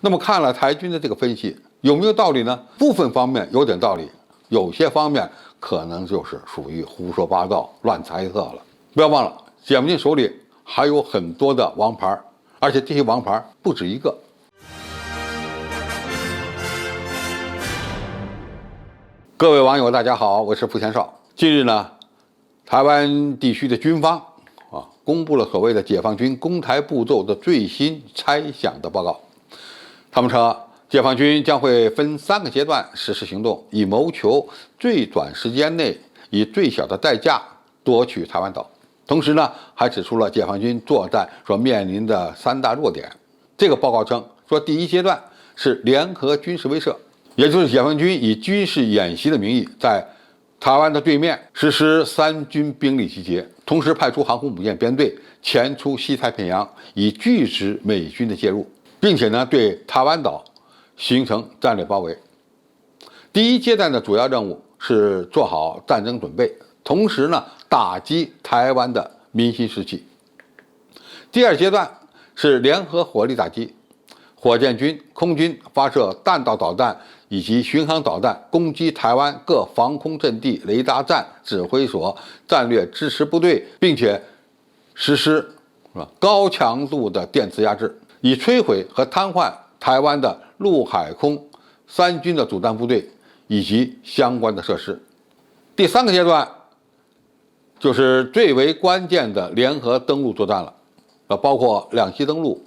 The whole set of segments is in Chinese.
那么看了台军的这个分析，有没有道理呢？部分方面有点道理，有些方面可能就是属于胡说八道、乱猜测了。不要忘了，解放军手里还有很多的王牌，而且这些王牌不止一个。各位网友，大家好，我是傅前少。近日呢，台湾地区的军方公布了所谓的解放军攻台步骤的最新猜想的报告。他们称，解放军将会分3个阶段实施行动，以谋求最短时间内以最小的代价夺取台湾岛。同时呢，还指出了解放军作战所面临的3大弱点。这个报告称，第一阶段是联合军事威慑，也就是解放军以军事演习的名义，在台湾的对面实施3军兵力集结，同时派出航空母舰编队前出西太平洋，以拒止美军的介入，并且呢对台湾岛形成战略包围。第一阶段的主要任务是做好战争准备，同时呢打击台湾的民心士气。第二阶段是联合火力打击，火箭军、空军发射弹道导弹以及巡航导弹，攻击台湾各防空阵地、雷达站、指挥所、战略支持部队，并且实施高强度的电磁压制，以摧毁和瘫痪台湾的陆海空3军的主战部队以及相关的设施。第3个阶段就是最为关键的联合登陆作战了，包括两栖登陆、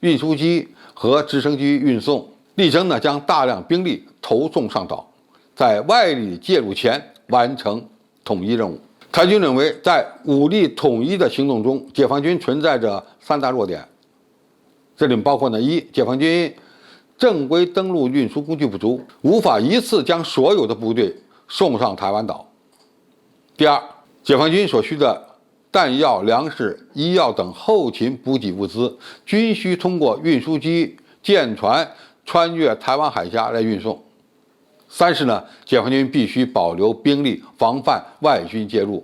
运输机和直升机运送，力争呢将大量兵力投送上岛，在外力介入前完成统一任务。台军认为，在武力统一的行动中，解放军存在着3大弱点，这里包括呢：一、解放军正规登陆运输工具不足，无法一次将所有的部队送上台湾岛；第二，解放军所需的弹药、粮食、医药等后勤补给物资均需通过运输机、舰船穿越台湾海峡来运送。三是呢，解放军必须保留兵力，防范外军介入，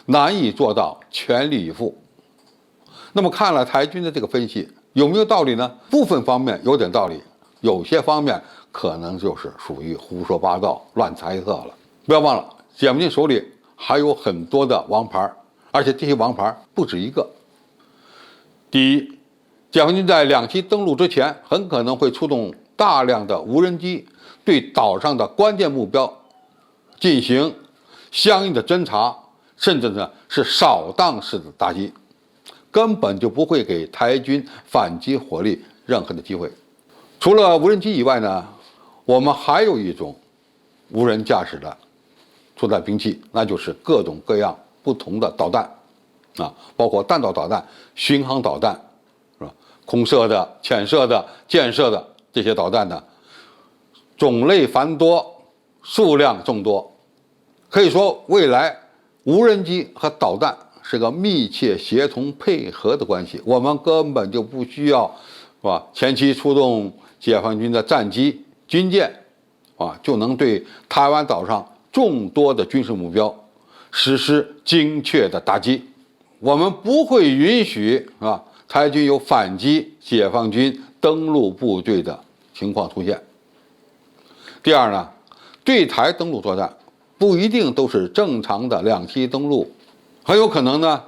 难以做到全力以赴。那么看了台军的这个分析，有没有道理呢？部分方面有点道理，有些方面可能就是属于胡说八道、乱猜测了。不要忘了，解放军手里还有很多的王牌，而且这些王牌不止一个。第一，解放军在两栖登陆之前，很可能会出动大量的无人机，对岛上的关键目标进行相应的侦察，甚至呢是扫荡式的打击，根本就不会给台军反击火力任何的机会。除了无人机以外呢，我们还有一种无人驾驶的作战兵器，那就是各种各样不同的导弹包括弹道导弹、巡航导弹，是吧？空射的、潜射的、箭射的这些导弹呢，种类繁多，数量众多。可以说，未来无人机和导弹是个密切协同配合的关系。我们根本就不需要，是吧？前期出动解放军的战机、军舰，就能对台湾岛上众多的军事目标实施精确的打击。我们不会允许台军有反击解放军登陆部队的情况出现。第二呢，对台登陆作战不一定都是正常的两栖登陆，很有可能呢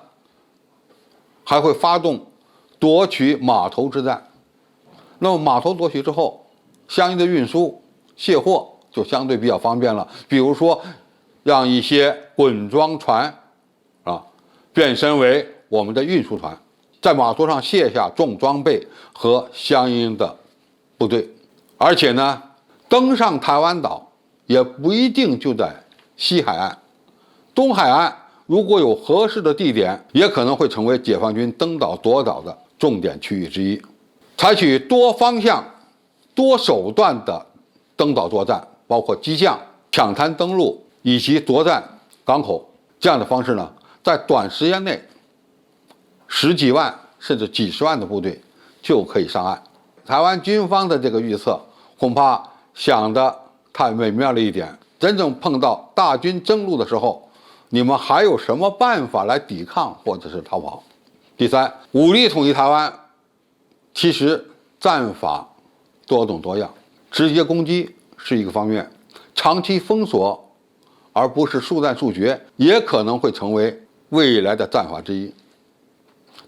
还会发动夺取码头之战。那么码头夺取之后，相应的运输卸货就相对比较方便了，比如说让一些滚装船变身为我们的运输船，在码头上卸下重装备和相应的部队。而且呢，登上台湾岛也不一定就在西海岸，东海岸如果有合适的地点，也可能会成为解放军登岛夺岛的重点区域之一。采取多方向、多手段的登岛作战，包括激将、抢滩登陆以及夺占港口，这样的方式呢，在短时间内10几万甚至几十万的部队就可以上岸。台湾军方的这个预测恐怕想得太美妙了一点，真正碰到大军征入的时候，你们还有什么办法来抵抗或者是逃跑？第三，武力统一台湾，其实战法多种多样。直接攻击是一个方面，长期封锁而不是速战速决，也可能会成为未来的战法之一。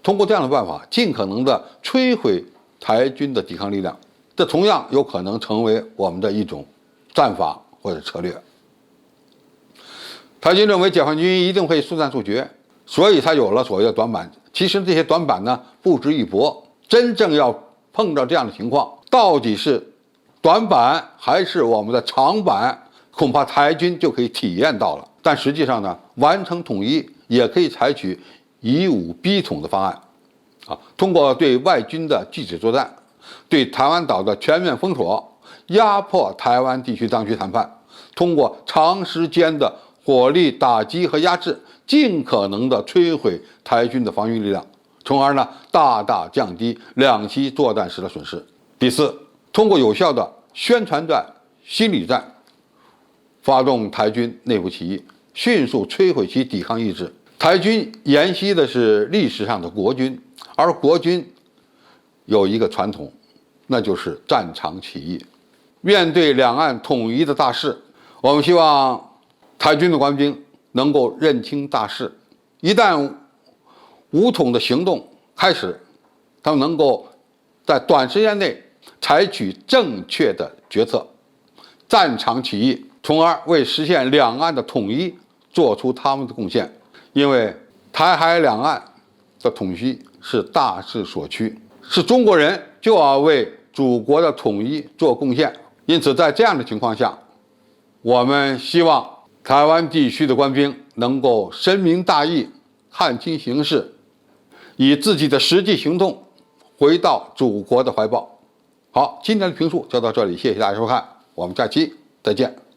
通过这样的办法，尽可能的摧毁台军的抵抗力量，这同样有可能成为我们的一种战法或者策略。台军认为解放军一定会速战速决，所以才有了所谓的短板。其实这些短板呢不值一驳，真正要碰到这样的情况，到底是短板还是我们的长板，恐怕台军就可以体验到了。但实际上呢，完成统一也可以采取以武逼统的方案，通过对外军的具体作战，对台湾岛的全面封锁，压迫台湾地区当局谈判，通过长时间的火力打击和压制，尽可能的摧毁台军的防御力量，从而呢大大降低两栖作战时的损失。第四，通过有效的宣传战、心理战，发动台军内部起义，迅速摧毁其抵抗意志。台军沿袭的是历史上的国军，而国军有一个传统，那就是战场起义。面对两岸统一的大势，我们希望台军的官兵能够认清大势，一旦武统的行动开始，他们能够在短时间内采取正确的决策，战场起义，从而为实现两岸的统一做出他们的贡献。因为台海两岸的统一是大势所趋，是中国人就要为祖国的统一做贡献。因此在这样的情况下，我们希望台湾地区的官兵能够深明大义，看清形势，以自己的实际行动回到祖国的怀抱。好，今天的评述就到这里，谢谢大家收看，我们下期再见。